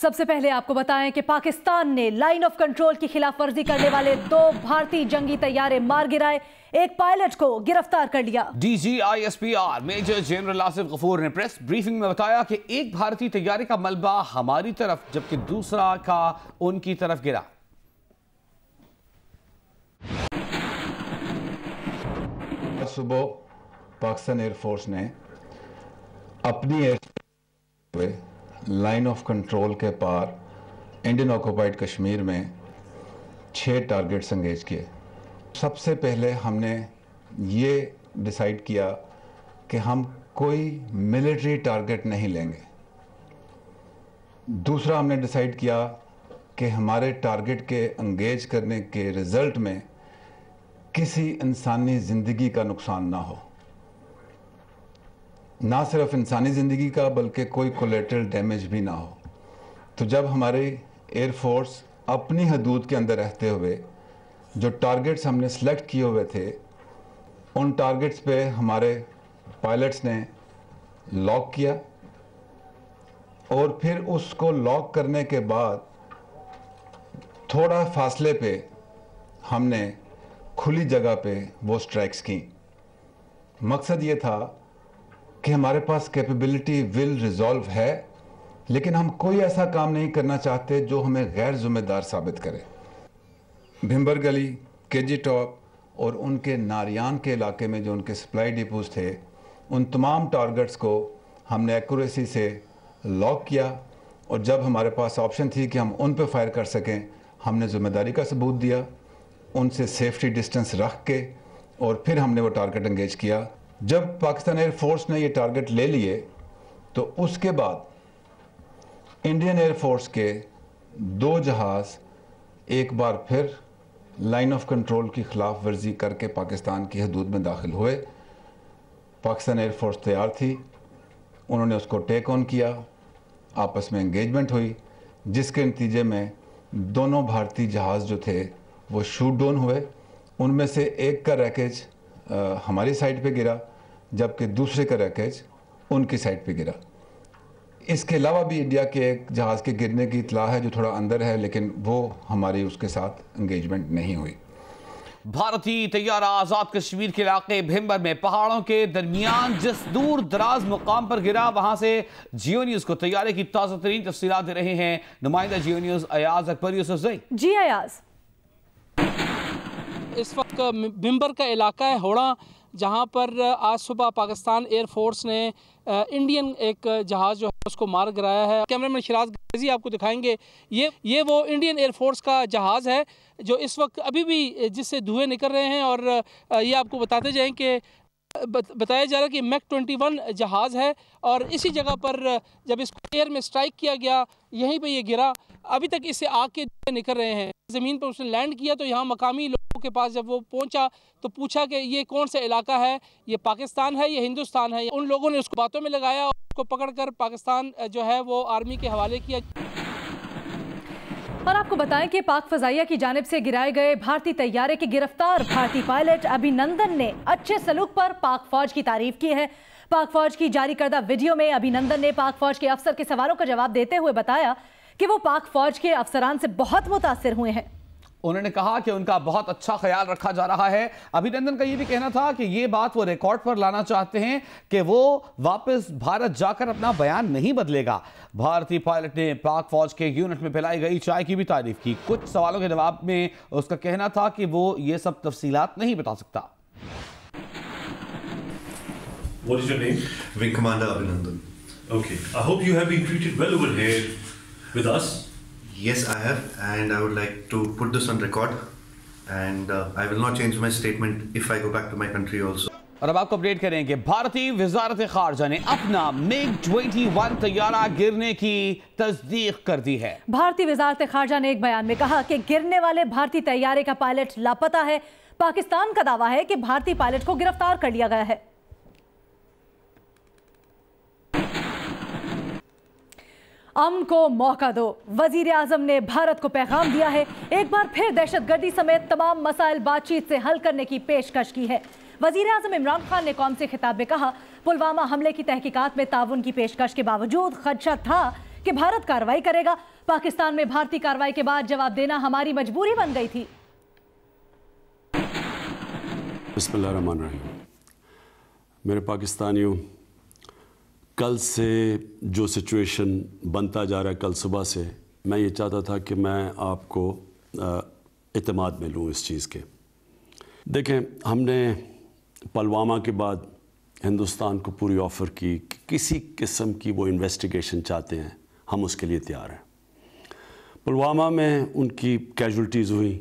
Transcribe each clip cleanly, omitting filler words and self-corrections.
सबसे पहले आपको बताएं कि पाकिस्तान ने लाइन ऑफ कंट्रोल की खिलाफ वर्जी करने वाले 2 भारतीय जंगी तैयारे मार गिराए, एक पायलट को गिरफ्तार कर लिया। DGISPR major general Asif Ghafoor ने प्रेस ब्रीफिंग में बताया कि एक भारतीय तैयारे का मलबा हमारी तरफ जबकि दूसरा का उनकी तरफ गिरा। सुबह पाकिस्तान एयरफोर्स ने अपनी एयर लाइन ऑफ कंट्रोल के पार इंडियन ऑक्युपाइड कश्मीर में 6 टारगेट्स एंगेज किए। सबसे पहले हमने ये डिसाइड किया कि हम कोई मिलिट्री टारगेट नहीं लेंगे। दूसरा हमने डिसाइड किया कि हमारे टारगेट के एंगेज करने के रिजल्ट में किसी इंसानी ज़िंदगी का नुकसान ना हो, ना सिर्फ इंसानी ज़िंदगी का बल्कि कोई कोलेटरल डैमेज भी ना हो। तो जब हमारी एयरफोर्स अपनी हदूद के अंदर रहते हुए जो टारगेट्स हमने सेलेक्ट किए हुए थे उन टारगेट्स पे हमारे पायलट्स ने लॉक किया और फिर उसको लॉक करने के बाद थोड़ा फासले पे हमने खुली जगह पे वो स्ट्राइक्स की। मकसद ये था कि हमारे पास कैपेबिलिटी विल रिजॉल्व है, लेकिन हम कोई ऐसा काम नहीं करना चाहते जो हमें गैर जिम्मेदार साबित करे। भिम्बर गली, केजी टॉप और उनके नारियान के इलाके में जो उनके सप्लाई डिपोज थे उन तमाम टारगेट्स को हमने एक्यूरेसी से लॉक किया और जब हमारे पास ऑप्शन थी कि हम उन पे फायर कर सकें हमने जिम्मेदारी का सबूत दिया, उनसे सेफ्टी डिस्टेंस रख के और फिर हमने वो टारगेट एंगेज किया। जब पाकिस्तान एयरफोर्स ने ये टारगेट ले लिए तो उसके बाद इंडियन एयरफोर्स के 2 जहाज़ एक बार फिर लाइन ऑफ कंट्रोल की खिलाफ वर्जी करके पाकिस्तान की हदूद में दाखिल हुए। पाकिस्तान एयरफोर्स तैयार थी, उन्होंने उसको टेक ऑन किया, आपस में एंगेजमेंट हुई जिसके नतीजे में दोनों भारतीय जहाज़ जो थे वो शूट डाउन हुए। उनमें से एक का रैकेज हमारी साइड पे गिरा जबकि दूसरे का रैकेज उनकी साइड पे गिरा। इसके अलावा भी इंडिया के एक जहाज़ के गिरने की इत्तला है जो थोड़ा अंदर है, लेकिन वो हमारी उसके साथ एंगेजमेंट नहीं हुई। भारतीय तैयारा आजाद कश्मीर के इलाके भिम्बर में पहाड़ों के दरमियान जिस दूर दराज मुकाम पर गिरा वहां से जियो न्यूज को तैयारे की ताज़ा तरीन तफसीलात दे रहे हैं नुमाइंदा जियो न्यूज अयाज अकबर यूसुफजई। जी अयाज, इस वक्त भिम्बर का इलाका है होड़ा, जहां पर आज सुबह पाकिस्तान एयरफोर्स ने इंडियन एक जहाज़ जो है उसको मार गिराया है। कैमरामैन शिराज गाजी आपको दिखाएंगे। ये वो इंडियन एयरफोर्स का जहाज़ है जो इस वक्त अभी भी जिससे धुएं निकल रहे हैं और ये आपको बताते जाएं कि बताया जा रहा है कि मैक 21 जहाज़ है और इसी जगह पर जब इसको एयर में स्ट्राइक किया गया यहीं पे ये गिरा। अभी तक इससे आग के धुएं निकल रहे हैं। ज़मीन पर उसने लैंड किया तो यहाँ मकामी लोगों के पास जब वो पहुँचा तो पूछा कि ये कौन सा इलाका है, ये पाकिस्तान है, ये हिंदुस्तान है। उन लोगों ने उसको बातों में लगाया और उसको पकड़कर पाकिस्तान जो है वो आर्मी के हवाले किया। और आपको बताएं कि पाक फजाइया की जानिब से गिराए गए भारतीय तैयारे के गिरफ्तार भारतीय पायलट अभिनंदन ने अच्छे सलूक पर पाक फौज की तारीफ की है। पाक फौज की जारी करदा वीडियो में अभिनंदन ने पाक फौज के अफसर के सवालों का जवाब देते हुए बताया कि वो पाक फौज के अफसरान से बहुत मुतासिर हुए हैं। उन्होंने कहा कि उनका बहुत अच्छा ख्याल रखा जा रहा है। अभिनंदन का ये भी कहना था कि ये बात वो रिकॉर्ड पर लाना चाहते हैं कि वो वापस भारत जाकर अपना बयान नहीं बदलेगा। भारतीय पायलट ने पाक फौज के यूनिट में पिलाई गई चाय की भी तारीफ की। कुछ सवालों के जवाब में उसका कहना था कि वो ये सब तफसीलात नहीं बता सकता। What is your name? Wing Commander Abhinandan. Okay. I hope you have been treated well over here with us. Yes, I have, and I would like to put this on record, and I will not change my statement if I go back to my country also. और अब आपको update करें कि भारतीय वजारत खारजा ने अपना MiG 21 तैयारा गिरने की तस्दीक कर दी है। भारतीय वजारत खारजा ने एक बयान में कहा कि गिरने वाले भारतीय तैयारे का पायलट लापता है। पाकिस्तान का दावा है कि भारतीय पायलट को गिरफ्तार कर लिया गया है। अमन को मौका दो, वजीर आजम ने भारत को पैगाम दिया है। एक बार फिर दहशतगर्दी समेत तमाम मसाइल बातचीत से हल करने की पेशकश की है। वजीर आजम इमरान खान ने कौम से खिताब में कहा, पुलवामा हमले की तहकीकात में ताउन की पेशकश के बावजूद खदशा था कि भारत कार्रवाई करेगा। पाकिस्तान में भारतीय कार्रवाई के बाद जवाब देना हमारी मजबूरी बन गई थी। बिस्मिल्लाहिर्रहमानिर्रहीम। मेरे पाकिस्तानियों, कल से जो सिचुएशन बनता जा रहा है, कल सुबह से मैं ये चाहता था कि मैं आपको इत्मीनान में लूँ इस चीज़ के। देखें, हमने पुलवामा के बाद हिंदुस्तान को पूरी ऑफ़र की कि किसी किस्म की वो इन्वेस्टिगेशन चाहते हैं, हम उसके लिए तैयार हैं। पुलवामा में उनकी कैजुअल्टीज़ हुई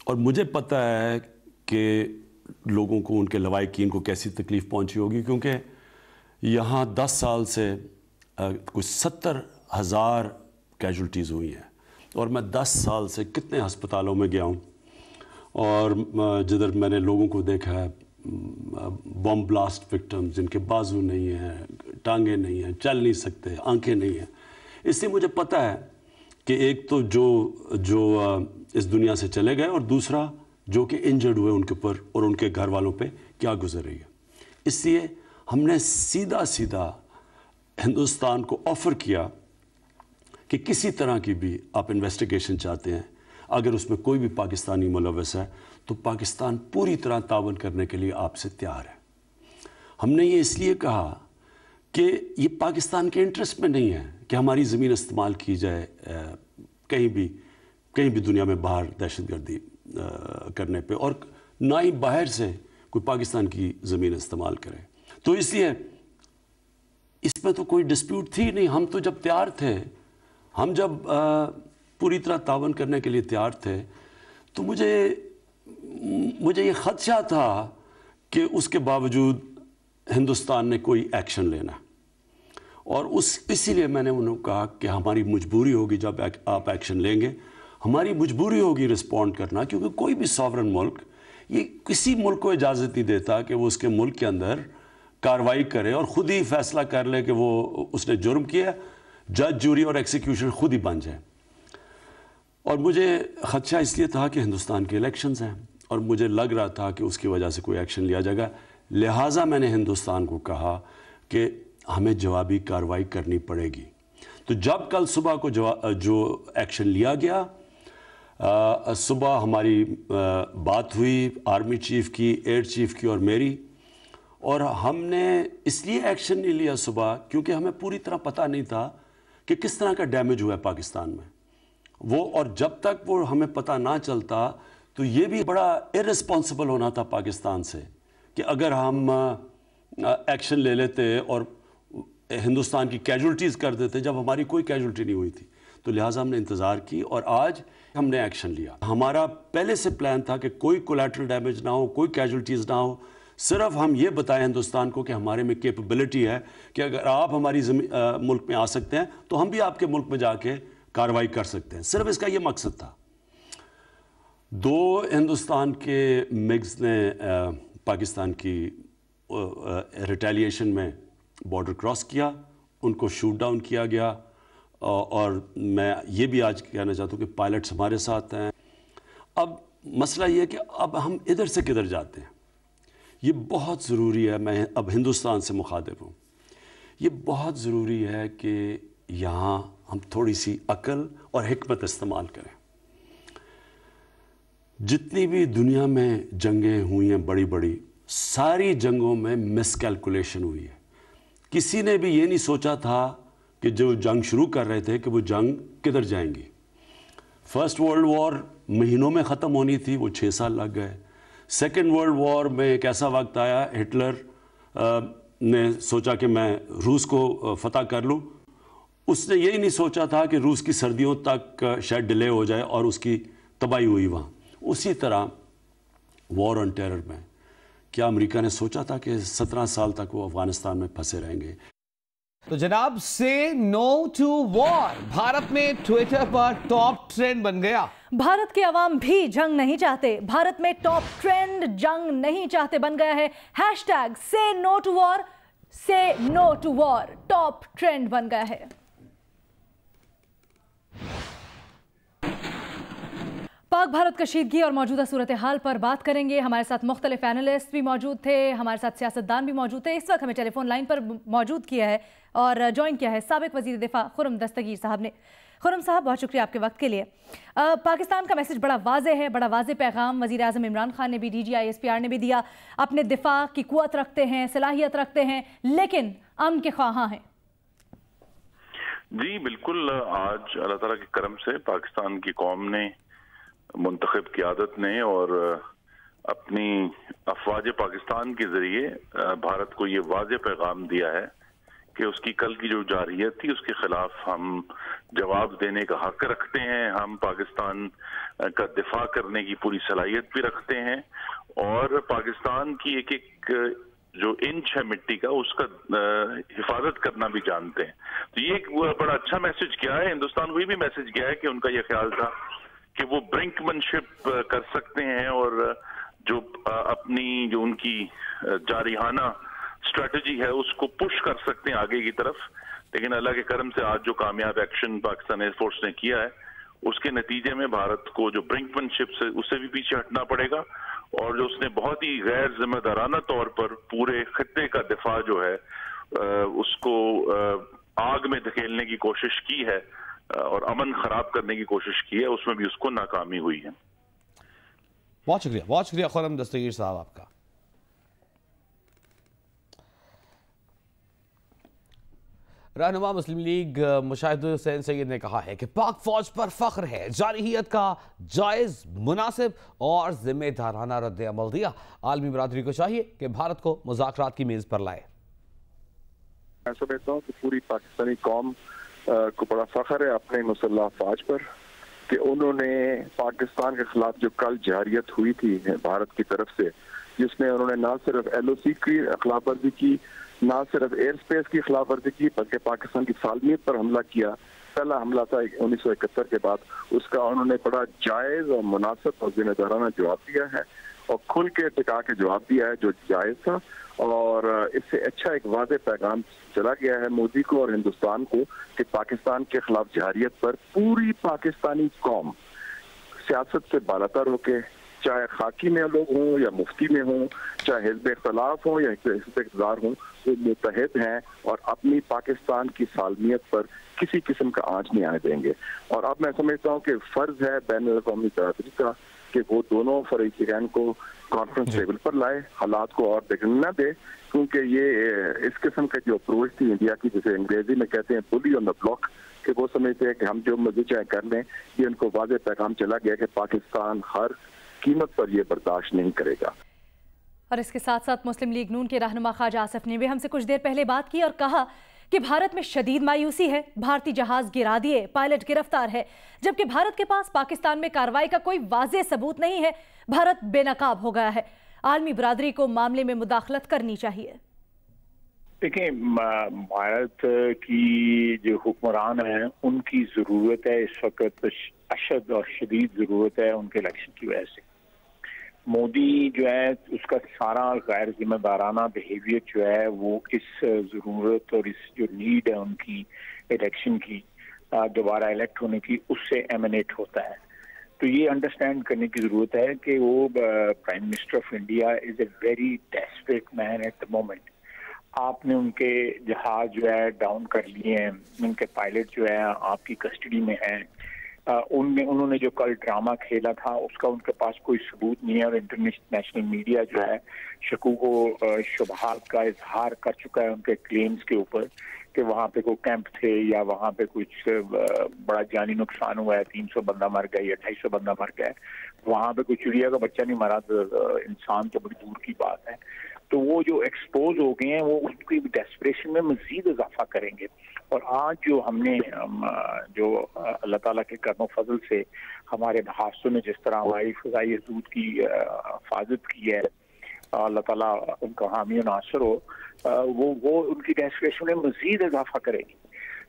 और मुझे पता है कि लोगों को, उनके लवाहिकीन को कैसी तकलीफ़ पहुंची होगी, क्योंकि यहाँ 10 साल से कुछ 70,000 कैजुअल्टीज़ हुई हैं और मैं 10 साल से कितने हस्पतालों में गया हूँ और जिधर मैंने लोगों को देखा है, बम ब्लास्ट विक्टिम्स जिनके बाजू नहीं हैं, टांगे नहीं हैं, चल नहीं सकते, आंखें नहीं हैं। इसलिए मुझे पता है कि एक तो जो इस दुनिया से चले गए और दूसरा जो कि इंजर्ड हुए उनके ऊपर और उनके घर वालों पे क्या गुजर रही है। इसलिए हमने सीधा हिंदुस्तान को ऑफ़र किया कि किसी तरह की भी आप इन्वेस्टिगेशन चाहते हैं, अगर उसमें कोई भी पाकिस्तानी मुलव्वस है तो पाकिस्तान पूरी तरह तावन करने के लिए आपसे तैयार है। हमने ये इसलिए कहा कि ये पाकिस्तान के इंटरेस्ट में नहीं है कि हमारी ज़मीन इस्तेमाल की जाए कहीं भी दुनिया में बाहर दहशतगर्दी करने पे, और ना ही बाहर से कोई पाकिस्तान की ज़मीन इस्तेमाल करे। तो इसलिए इसमें तो कोई डिस्प्यूट थी नहीं। हम तो जब तैयार थे, हम जब पूरी तरह तावन करने के लिए तैयार थे, तो मुझे ये ख़दशा था कि उसके बावजूद हिंदुस्तान ने कोई एक्शन लेना, और इसीलिए मैंने उन्हें कहा कि हमारी मजबूरी होगी जब आप एक्शन लेंगे, हमारी मजबूरी होगी रिस्पॉन्ड करना, क्योंकि कोई भी सॉवरन मुल्क ये किसी मुल्क को इजाज़त नहीं देता कि वो उसके मुल्क के अंदर कार्रवाई करे और ख़ुद ही फैसला कर ले कि वो उसने जुर्म किया, जज, जूरी और एक्सिक्यूशन खुद ही बन जाए। और मुझे ख़दशा इसलिए था कि हिंदुस्तान के इलेक्शंस हैं और मुझे लग रहा था कि उसकी वजह से कोई एक्शन लिया जाएगा। लिहाजा मैंने हिंदुस्तान को कहा कि हमें जवाबी कार्रवाई करनी पड़ेगी। तो जब कल सुबह को जो एक्शन लिया गया, सुबह हमारी बात हुई आर्मी चीफ़ की, एयर चीफ़ की और मेरी, और हमने इसलिए एक्शन नहीं लिया सुबह क्योंकि हमें पूरी तरह पता नहीं था कि किस तरह का डैमेज हुआ है पाकिस्तान में वो, और जब तक वो हमें पता ना चलता तो ये भी बड़ा इर्रेस्पॉन्सिबल होना था पाकिस्तान से कि अगर हम एक्शन ले लेते और हिंदुस्तान की कैजुअल्टीज़ कर देते जब हमारी कोई कैजुअल्टी नहीं हुई थी। तो लिहाजा हमने इंतज़ार की और आज हमने एक्शन लिया। हमारा पहले से प्लान था कि कोई कोलैटरल डैमेज ना हो, कोई कैजुअल्टीज़ ना हो, सिर्फ हम ये बताएं हिंदुस्तान को कि हमारे में कैपेबिलिटी है कि अगर आप हमारी मुल्क में आ सकते हैं तो हम भी आपके मुल्क में जाके कार्रवाई कर सकते हैं। सिर्फ इसका ये मकसद था। 2 हिंदुस्तान के मिग्स ने पाकिस्तान की रिटेलिएशन में बॉर्डर क्रॉस किया, उनको शूट डाउन किया गया, और मैं ये भी आज कहना चाहता हूँ कि पायलट्स हमारे साथ हैं। अब मसला ये है कि अब हम इधर से किधर जाते हैं, ये बहुत ज़रूरी है। मैं अब हिंदुस्तान से मुखातिब हूँ। ये बहुत ज़रूरी है कि यहाँ हम थोड़ी सी अक्ल और हिकमत इस्तेमाल करें। जितनी भी दुनिया में जंगें हुई हैं बड़ी बड़ी, सारी जंगों में मिसकैलकुलेशन हुई है। किसी ने भी ये नहीं सोचा था कि जो जंग शुरू कर रहे थे कि वो जंग किधर जाएंगी। फर्स्ट वर्ल्ड वॉर महीनों में ख़त्म होनी थी, वो 6 साल लग गए। सेकेंड वर्ल्ड वॉर में एक ऐसा वक्त आया, हिटलर ने सोचा कि मैं रूस को फतह कर लूँ। उसने यही नहीं सोचा था कि रूस की सर्दियों तक शायद डिले हो जाए और उसकी तबाही हुई वहाँ। उसी तरह वॉर ऑन टेरर में क्या अमेरिका ने सोचा था कि 17 साल तक वो अफगानिस्तान में फंसे रहेंगे। तो जनाब, से नो टू वॉर भारत में ट्विटर पर टॉप ट्रेंड बन गया। भारत के अवाम भी जंग नहीं चाहते, भारत में टॉप ट्रेंड जंग नहीं चाहते बन गया है। Hashtag say no to war, say no to war top trend बन गया है। पाक भारत कशीदगी और मौजूदा सूरत हाल पर बात करेंगे। हमारे साथ मुख्तलिफ एनालिस्ट भी मौजूद थे, हमारे साथ सियासतदान भी मौजूद थे। इस वक्त हमें टेलीफोन लाइन पर मौजूद किया है और ज्वाइन किया है साबिक वज़ीर दिफा खुर्रम दस्तगीर साहब ने। खुर्रम साहब, बहुत शुक्रिया आपके वक्त के लिए। पाकिस्तान का मैसेज बड़ा वाज़ेह है, बड़ा वाज़ेह पैगाम वज़ीर आज़म इमरान खान ने भी, DGI SPR ने भी दिया। अपने दिफा की कुव्वत रखते हैं, सलाहियत रखते हैं, लेकिन अमन के ख्वाहां हैं। जी बिल्कुल, आज अल्लाह ताला के करम से पाकिस्तान की कौम ने, मुंतखब क़यादत ने और अपनी अफवाज पाकिस्तान के जरिए भारत को ये वाज़ेह पैगाम दिया है कि उसकी कल की जो जारहियत थी उसके खिलाफ हम जवाब देने का हक रखते हैं। हम पाकिस्तान का दिफा करने की पूरी सलाहियत भी रखते हैं और पाकिस्तान की एक एक जो इंच है मिट्टी का उसका हिफाजत करना भी जानते हैं। तो ये एक बड़ा अच्छा मैसेज किया है, हिंदुस्तान को भी मैसेज किया है कि उनका ये ख्याल था कि वो ब्रिंकमैनशिप कर सकते हैं और जो अपनी जो उनकी जारिहाना स्ट्रेटजी है उसको पुश कर सकते हैं आगे की तरफ। लेकिन अल्लाह के करम से आज जो कामयाब एक्शन पाकिस्तान एयरफोर्स ने किया है उसके नतीजे में भारत को जो ब्रिंकमैनशिप से उससे भी पीछे हटना पड़ेगा और जो उसने बहुत ही गैर जिम्मेदाराना तौर पर पूरे खित्ते का दिफा जो है उसको आग में धकेलने की कोशिश की है और अमन खराब करने की कोशिश की है, उसमें भी उसको नाकामी हुई है। बहुत शुक्रिया खुर्रम दस्तगीर साहब आपका। रहनुमा मुस्लिम लीग मुशाहिद हुसैन सैयद ने कहा है कि पाक फौज पर फख्र है, जारहियत का जायज, मुनासिब और जिम्मेदाराना रद्द अमल दिया। आलमी बरादरी को चाहिए कि भारत को मुज़ाकरात की मेज पर लाए। मैं समझता हूँ कि पूरी पाकिस्तानी कौम को बड़ा फख्र है अपने मुसल्लह फौज पर कि उन्होंने पाकिस्तान के खिलाफ जो कल जारहियत हुई थी भारत की तरफ से, जिसमें उन्होंने ना सिर्फ LOC की खिलाफ वर्जी की, ना सिर्फ एयर स्पेस की खिलाफ वर्जी की, बल्कि पाकिस्तान की सालमियत पर हमला किया। पहला हमला था 1971 के बाद, उसका उन्होंने बड़ा जायज और मुनासिब और जिम्मेदाराना जवाब दिया है और खुल के टिका के जवाब दिया है जो जायज था। और इससे अच्छा एक वाज़ेह पैगाम चला गया है मोदी को और हिंदुस्तान को कि पाकिस्तान के खिलाफ जारहियत पर पूरी पाकिस्तानी कौम सियासत से बालातर होके, चाहे खाकी में लोग हों या मुफ्ती में हों, चाहे हिज़्ब इख्तिलाफ हो या हिज़्ब इक़्तिदार हों, वो मुत्तहिद हैं और अपनी पाकिस्तान की सालमियत पर किसी किस्म का आंच नहीं आने देंगे। और अब मैं समझता हूँ कि फ़र्ज है बैनुल-अक़वामी बरादरी का कि वो दोनों फरीक़ैन को कॉन्फ्रेंस टेबल पर लाए, हालात को और बिगड़ने न दे, क्योंकि ये इस किस्म का जो अप्रोच थी इंडिया की, जिसे अंग्रेजी में कहते हैं बुली ऑन द ब्लॉक, कि वो समझते हैं कि हम जो मर्जी चाहे कर लें, ये उनको वाज़ेह पैगाम चला गया कि पाकिस्तान हर कीमत पर ये बर्दाश्त नहीं करेगा। और इसके साथ साथ मुस्लिम लीग नून के रहनुमा ख्वाजा आसिफ ने भी हमसे कुछ देर पहले बात की और कहा कि भारत में शदीद मायूसी है, भारतीय जहाज गिरा दिए, पायलट गिरफ्तार है, जबकि भारत के पास पाकिस्तान में कार्रवाई का कोई वाज़ेह सबूत नहीं है। भारत बेनकाब हो गया है, आलमी बरादरी को मामले में मुदाखलत करनी चाहिए। देखिए, भारत की जो हुक्मरान हैं उनकी ज़रूरत है इस वक्त, अशद और शदीद ज़रूरत है उनके इलेक्शन की वजह से। मोदी जो है उसका सारा गैर जिम्मेदाराना बिहेवियर जो है वो इस ज़रूरत और इस जो नीड है उनकी इलेक्शन की, दोबारा इलेक्ट होने की, उससे एमिनेट होता है। तो ये अंडरस्टैंड करने की ज़रूरत है कि वो prime minister of India is a very desperate man at the moment. आपने उनके जहाज जो है डाउन कर लिए हैं, उनके पायलट जो है आपकी कस्टडी में हैं, उन्होंने जो कल ड्रामा खेला था उसका उनके पास कोई सबूत नहीं है और इंटरनेशनल मीडिया जो है शकूक व शुबहात का इजहार कर चुका है उनके क्लेम्स के ऊपर कि वहाँ पे कोई कैंप थे या वहाँ पे कुछ बड़ा जानी नुकसान हुआ है, 300 बंदा मर गया या 250 बंदा मर गया है, वहाँ पे कोई चिड़िया का बच्चा नहीं मरा, इंसान तो बड़ी दूर की बात है। तो वो जो एक्सपोज हो गए हैं वो उनकी डेस्परेशन में मजीद इजाफा करेंगे। और आज जो हमने जो अल्लाह ताला के करम फजल से हमारे हादसों ने जिस तरह हमारी फ़ज़ाई हदूद की हिफाजत की है, अल्लाह ताला उनका हामी नासर हो, वो उनकी डेस्परेशन में मजीद इजाफा करेगी।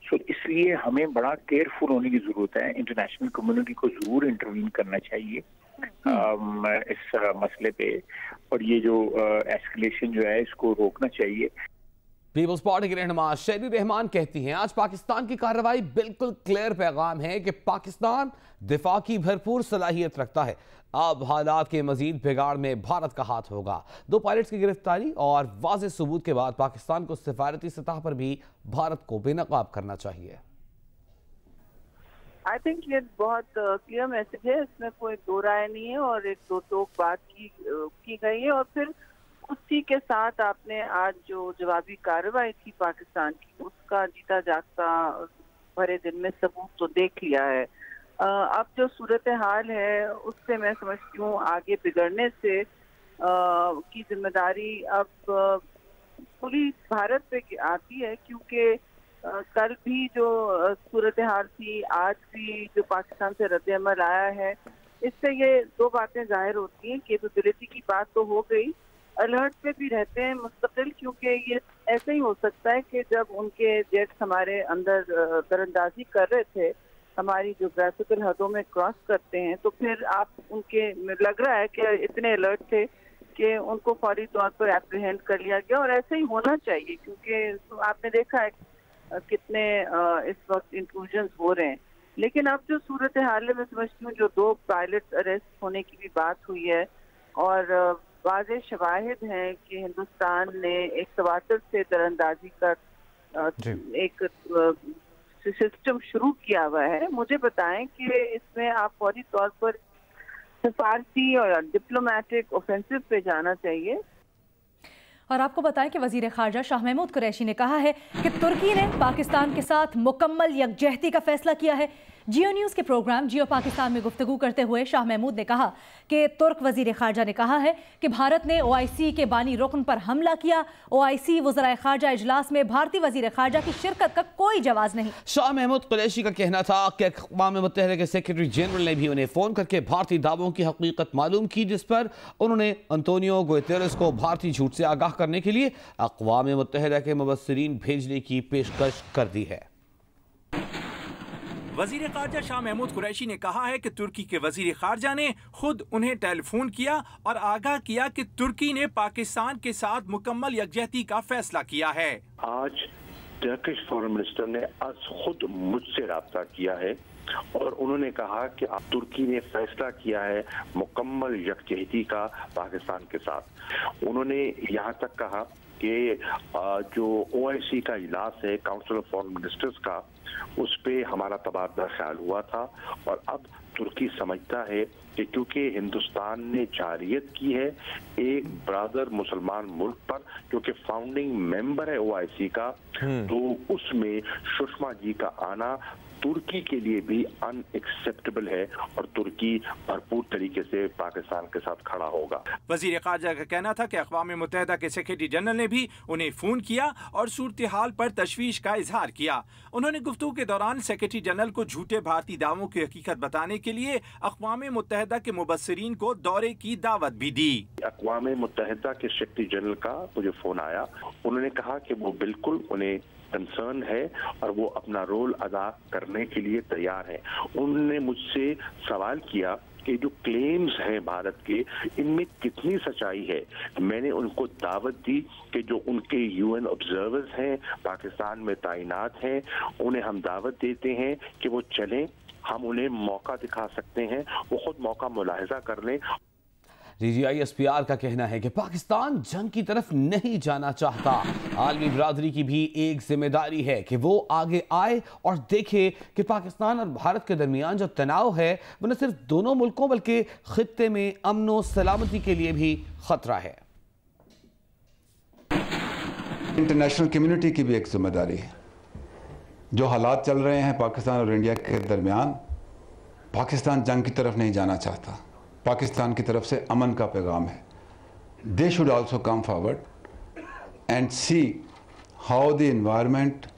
सो इसलिए हमें बड़ा केयरफुल होने की ज़रूरत है, इंटरनेशनल कम्युनिटी को ज़रूर इंटरवीन करना चाहिए इस मसले पे और ये जो एस्केलेशन जो है इसको रोकना चाहिए। پیپلز پارٹی کے رہنما شیری رحمان کہتی ہیں آج پاکستان کی کارروائی بالکل کلیئر پیغام ہے کہ پاکستان دفاع کی بھرپور صلاحیت رکھتا ہے. اب حالات کے مزید بگاڑ میں بھارت کا ہاتھ ہوگا. 2 پائلٹس کی گرفتاری اور واضح ثبوت کے بعد پاکستان کو سفارتی سطح پر بھی بھارت کو بے نقاب کرنا چاہیے. آئی تھنک یہ بہت کلیئر میسج ہے, اس میں کوئی دو رائے نہیں ہے اور ایک دو ٹوک بات کی گئی ہے. اور پھر اسی کے ساتھ آپ نے آج جو جوابی کارروائی تھی پاکستان کی, اس کا جیتا جاگتا بھرے دن میں ثبوت تو دیکھ لیا ہے. اب جو صورتحال ہے اس سے میں سمجھتی ہوں آگے بگڑنے سے کی ذمہ داری اب پوری بھارت پہ آتی ہے, کیونکہ کل بھی جو صورتحال تھی, آج بھی جو پاکستان سے رد عمل آیا ہے, اس سے یہ 2 باتیں ظاہر ہوتی ہیں. کیپیبلٹی کی بات تو ہو گئی, الرٹ پہ بھی رہتے ہیں مستقل, کیونکہ یہ ایسے ہی ہو سکتا ہے کہ جب ان کے جیٹس ہمارے اندر تراندازی کر رہے تھے, ہماری جغرافیکل حدوں میں کراس کرتے ہیں, تو پھر آپ ان کے لگ رہا ہے کہ اتنے الرٹ تھے کہ ان کو فوری طور پر اپریہینڈ کر لیا گیا. اور ایسے ہی ہونا چاہیے, کیونکہ آپ نے دیکھا ہے کتنے اس وقت انکلوژنز ہو رہے ہیں. لیکن اب جو صورتحال ہے میں سمجھتی ہوں جو 2 پائلٹس اریسٹ ہونے کی بھی بات ہوئی ہے, اور واضح شواہد ہیں کہ ہندوستان نے ایک تواتر سے تراندازی کا ایک سسٹم شروع کیا ہوا ہے. مجھے بتائیں کہ اس میں آپ فوری طور پر سفارتی اور ڈپلومیٹک اوفینسو پہ جانا چاہیے. اور آپ کو بتائیں کہ وزیر خارجہ شاہ محمود قریشی نے کہا ہے کہ ترکی نے پاکستان کے ساتھ مکمل یکجہتی کا فیصلہ کیا ہے. جیو نیوز کے پروگرام جیو پاکستان میں گفتگو کرتے ہوئے شاہ محمود نے کہا کہ ترک وزیر خارجہ نے کہا ہے کہ بھارت نے OIC کے بانی رکن پر حملہ کیا. OIC وزرائے خارجہ اجلاس میں بھارتی وزیر خارجہ کی شرکت کا کوئی جواز نہیں. شاہ محمود قریشی کا کہنا تھا کہ اقوام متحدہ کے سیکرٹری جنرل نے بھی انہیں فون کر کے بھارتی دعووں کی حقیقت معلوم کی, جس پر انہوں نے انطونیو گوتیرس کو بھارتی جھوٹ سے آگاہ کرنے کے لیے اقوام متحدہ کے مبصرین بھیجنے کی پیشکش کر دی ہے. وزیر خارجہ شاہ محمود قریشی نے کہا ہے کہ ترکی کے وزیر خارجہ نے خود انہیں ٹیلی فون کیا اور آگاہ کیا کہ ترکی نے پاکستان کے ساتھ مکمل یکجہتی کا فیصلہ کیا ہے. آج ٹرکش فارن منسٹر نے خود مجھ سے رابطہ کیا ہے اور انہوں نے کہا کہ ترکی نے فیصلہ کیا ہے مکمل یکجہتی کا پاکستان کے ساتھ. انہوں نے یہاں تک کہا کہ جو OIC کا اجلاس ہے کاؤنسل آف فارن منسٹرز کا, اس پہ ہمارا تبادلہ خیال ہوا تھا, اور اب ترکی سمجھتا ہے کہ کیونکہ ہندوستان نے جارحیت کی ہے ایک برادر مسلمان ملک پر جو کہ فاؤنڈنگ ممبر ہے OIC کا, تو اس میں سشما جی کا آنا ترکی کے لیے بھی ان ایکسیپٹیبل ہے اور ترکی بھرپور طریقے سے پاکستان کے ساتھ کھڑا ہوگا. وزیر خارجہ کا کہنا تھا کہ اقوام متحدہ کے سیکرٹری جنرل نے بھی انہیں فون کیا اور صورتحال پر تشویش کا اظہار کیا. انہوں نے گفتگو کے دوران سیکرٹری جنرل کو جھوٹے بھارتی دعووں کی حقیقت بتانے کے لیے اقوام متحدہ کے مبصرین کو دورے کی دعوت بھی دی. اقوام متحدہ کے سیکرٹری جنرل کا مجھے فون آیا, انہوں نے کہا کہ وہ بالکل انہیں کنسرن ہے اور وہ اپنا رول ادا کرنے کے لیے تیار ہے. انہوں نے مجھ سے سوال کیا کہ جو کلیمز ہیں بھارت کے, ان میں کتنی سچائی ہے. میں نے ان کو دعوت دی کہ جو ان کے UN آبزرورز ہیں پاکستان میں تعینات ہیں, انہیں ہم دعوت دیتے ہیں کہ وہ چلیں, ہم انہیں موقع دکھا سکتے ہیں, وہ خود موقع ملاحظہ کر لیں. DGISPR کا کہنا ہے کہ پاکستان جنگ کی طرف نہیں جانا چاہتا. عالمی برادری کی بھی ایک ذمہ داری ہے کہ وہ آگے آئے اور دیکھے کہ پاکستان اور بھارت کے درمیان جو تناؤ ہے وہ نہ صرف دونوں ملکوں بلکہ خطے میں امن و سلامتی کے لیے بھی خطرہ ہے. انٹرنیشنل کمیونٹی کی بھی ایک ذمہ داری ہے. جو حالات چل رہے ہیں پاکستان اور انڈیا کے درمیان, پاکستان جنگ کی طرف نہیں جانا چاہتا, پاکستان کی طرف سے امن کا پیغام ہے. They should also come forward and see how the environment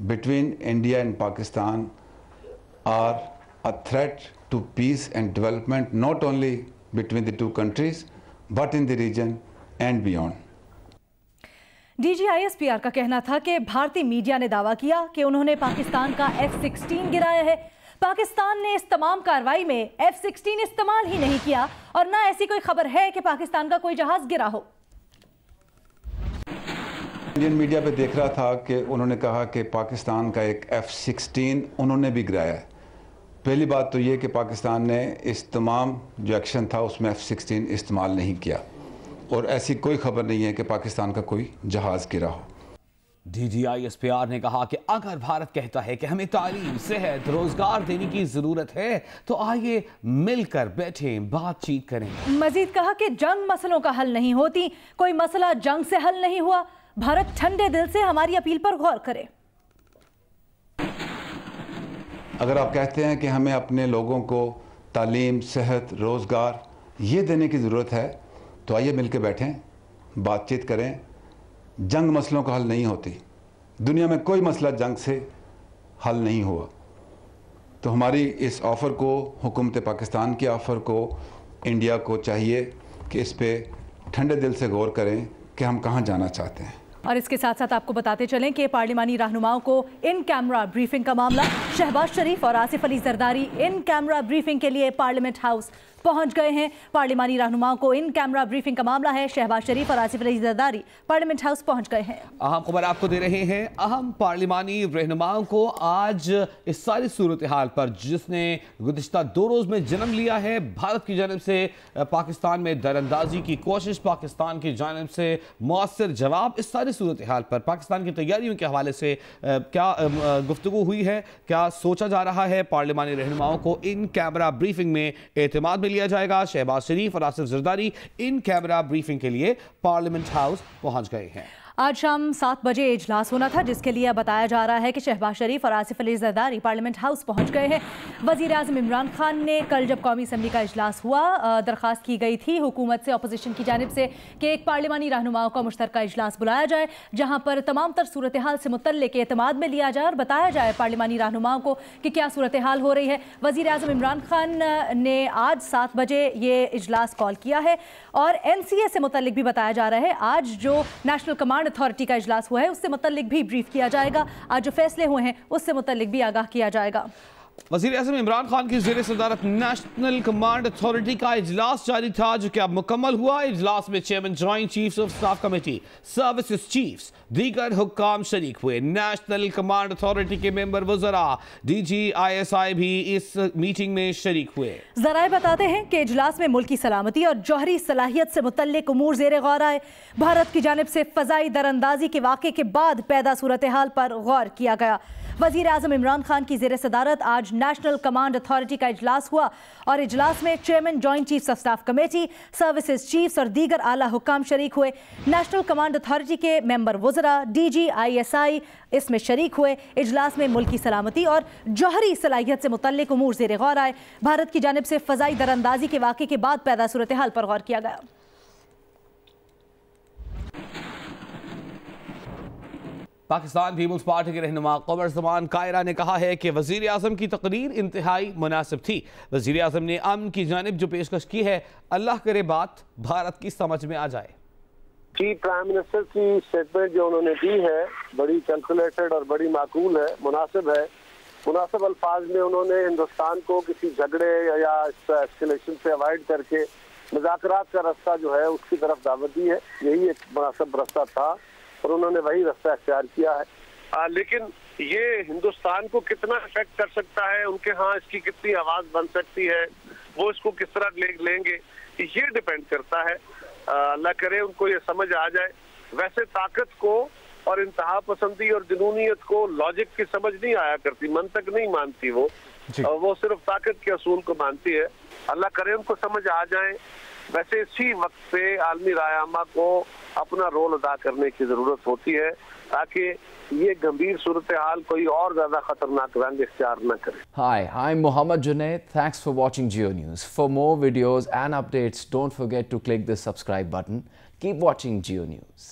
between India and Pakistan are a threat to peace and development, not only between the two countries, but in the region and beyond. DGISPR کا کہنا تھا کہ بھارتی media نے دعویٰ کیا کہ انہوں نے پاکستان کا F-16 گرایا ہے. پاکستان نے اس تمام کارروائی میں F-16 استعمال ہی نہیں کیا اور نہ ایسی کوئی خبر ہے کہ پاکستان کا کوئی جہاز گرا ہو. इंडियन मीडिया पे देख रहा था कि उन्होंने कहा कि पाकिस्तान का एक F-16 उन्होंने भी गिराया है। पहली बात तो ये कि पाकिस्तान ने इस तमाम जो एक्शन था उसमें F-16 इस्तेमाल नहीं किया, और ऐसी कोई खबर नहीं है कि पाकिस्तान का कोई जहाज़ गिरा हो। DGISPR ने कहा कि अगर भारत कहता है कि हमें तालीम, सेहत, रोजगार देने की जरूरत है तो आइए मिलकर बैठें, बातचीत करें। मजीद कहा कि जंग मसलों का हल नहीं होती, कोई मसला जंग से हल नहीं हुआ। भारत ठंडे दिल से हमारी अपील पर गौर करे। अगर आप कहते हैं कि हमें अपने लोगों को तालीम, सेहत, रोजगार ये देने की ज़रूरत है तो आइए मिलकर बैठें, बातचीत करें। जंग मसलों का हल नहीं होती, दुनिया में कोई मसला जंग से हल नहीं हुआ। तो हमारी इस ऑफ़र को, हुकूमत पाकिस्तान की ऑफ़र को, इंडिया को चाहिए कि इस पे ठंडे दिल से गौर करें कि हम कहाँ जाना चाहते हैं। और इसके साथ साथ आपको बताते चलें कि पार्लिमानी रहनुमाओं को इन कैमरा ब्रीफिंग का मामला, शहबाज शरीफ और Asif Ali Zardari in camera briefing के लिए पार्लियामेंट हाउस पहुंच गए हैं। पार्लिमानी रहनुमाओं को इन कैमरा ब्रीफिंग का मामला है, शहबाज शरीफ और आसिफ अली जरदारी पार्लियामेंट हाउस पहुंच गए हैं। अहम खबर आपको दे रहे हैं, अहम पार्लिमानी रहनुमाओं को आज इस सारी सूरत हाल पर जिसने गुज़िश्ता 2 रोज़ में जन्म लिया है, भारत की जानब से पाकिस्तान में दरअंदाजी की कोशिश, पाकिस्तान की जानब से मौसर जवाब, इस सारी सूरत हाल पर पाकिस्तान की तैयारियों के हवाले से क्या गुफ्तगू हुई है, क्या सोचा जा रहा है। पार्लिमानी रहनुमाओं को इन कैमरा ब्रीफिंग में एतमाद लिया जाएगा। शहबाज शरीफ और Asif Zardari in camera briefing के लिए पार्लियामेंट हाउस पहुंच गए हैं। आज शाम 7 बजे इजलास होना था, जिसके लिए बताया जा रहा है कि शहबाज शरीफ और आसिफ अली जरदारी पार्लियामेंट हाउस पहुंच गए हैं। वज़ीर आज़म इमरान खान ने कल जब कौमी असम्बली का इजलास हुआ, दरख्वास्त की गई थी हुकूमत से, अपोजिशन की जानिब से, कि एक पार्लिमानी रहनुमाओं का मुश्तरका इजलास बुलाया जाए जहाँ पर तमाम तर सूरत हाल से मुतल्लिक़ एतमाद में लिया जाए और बताया जाए पार्लिमानी रहनुमाओं को कि क्या सूरत हाल हो रही है। वज़ीर आज़म इमरान खान ने आज 7 बजे ये इजलास कॉल किया है और NCA से मुतल्लिक़ भी बताया जा रहा है। आज जो नेशनल कमांड अथॉरिटी का इजलास हुआ है उससे मुतल्लिक भी ब्रीफ किया जाएगा। आज जो फैसले हुए हैं उससे मुतल्लिक भी आगाह किया जाएगा। वज़ीर आज़म इमरान खान की ज़ेर सदारत नेशनल कमांड अथॉरिटी का इजलास जारी था जो कि अब मुकम्मल हुआ। इजलास में chairman joint chiefs of staff committee, services chiefs, दीगर हुक्काम शरीक हुए। नेशनल कमांड अथॉरिटी के मेंबर वज़रा, DGISI भी इस मीटिंग में शरीक हुए। ज़राए बताते हैं कि इजलास में मुल्की सलामती और जौहरी सलाहियत से मुतल्लिक उमूर ज़ेर गौर आए। भारत की जानिब से फ़ज़ाई दरअंदाजी के वाक़े के बाद पैदा सूरत हाल पर गौर किया गया। वज़ीर आज़म इमरान खान की ज़ेर सदारत आज नेशनल कमांड अथॉरिटी का इजलास हुआ और इजलास में chairman joint chiefs of staff committee, services chiefs और दीगर आला हुक्काम शरीक हुए। नेशनल कमांड अथॉरिटी के मेंबर वज़रा, DGISI इसमें शरीक हुए। इजलास में मुल्की सलामती और जौहरी सलाहियत से मुतल्लिक उमूर ज़ेर गौर आए। भारत की जानिब से फ़ज़ाई दरअंदाजी के वाक़े के बाद पैदा सूरत हाल पर गौर किया गया। पाकिस्तान पीपल्स पार्टी के रहनुमा क़मर ज़मान कायरा ने कहा है कि वज़ीर आज़म की तकरीर इंतहाई मुनासिब थी। वज़ीर आज़म ने अमन की जानिब जो पेशकश की है, अल्लाह करे बात भारत की समझ में आ जाए। चीफ प्राइम मिनिस्टर की स्टेटमेंट जो उन्होंने दी है बड़ी कैलकुलेटेड और बड़ी माकूल है, मुनासिब है। मुनासिब अल्फाज में उन्होंने हिंदुस्तान को किसी झगड़े या एस्केलेशन से अवॉइड करके मुज़ाकरात का रास्ता जो है उसकी तरफ दावत दी है। यही एक मुनासिब रास्ता था और उन्होंने वही रास्ता अख्तियार किया है। लेकिन ये हिंदुस्तान को कितना अफेक्ट कर सकता है, उनके यहाँ इसकी कितनी आवाज़ बन सकती है, वो इसको किस तरह लेंगे, ये डिपेंड करता है। अल्लाह करे उनको ये समझ आ जाए। वैसे ताकत को और इंतहा पसंदी और जुनूनियत को लॉजिक की समझ नहीं आया करती, मंतक नहीं मानती वो सिर्फ ताकत के असूल को मानती है। अल्लाह करे उनको समझ आ जाए। वैसे इसी वक्त पे आलमी रायामा को अपना रोल अदा करने की जरूरत होती है ताकि ये गंभीर सूरत हाल कोई और ज्यादा खतरनाक रंग इख्तियार न करे। Hi, I'm Mohammed Junaid. Thanks for watching Geo News. For more videos and updates, don't forget to click the subscribe button. Keep watching Geo News.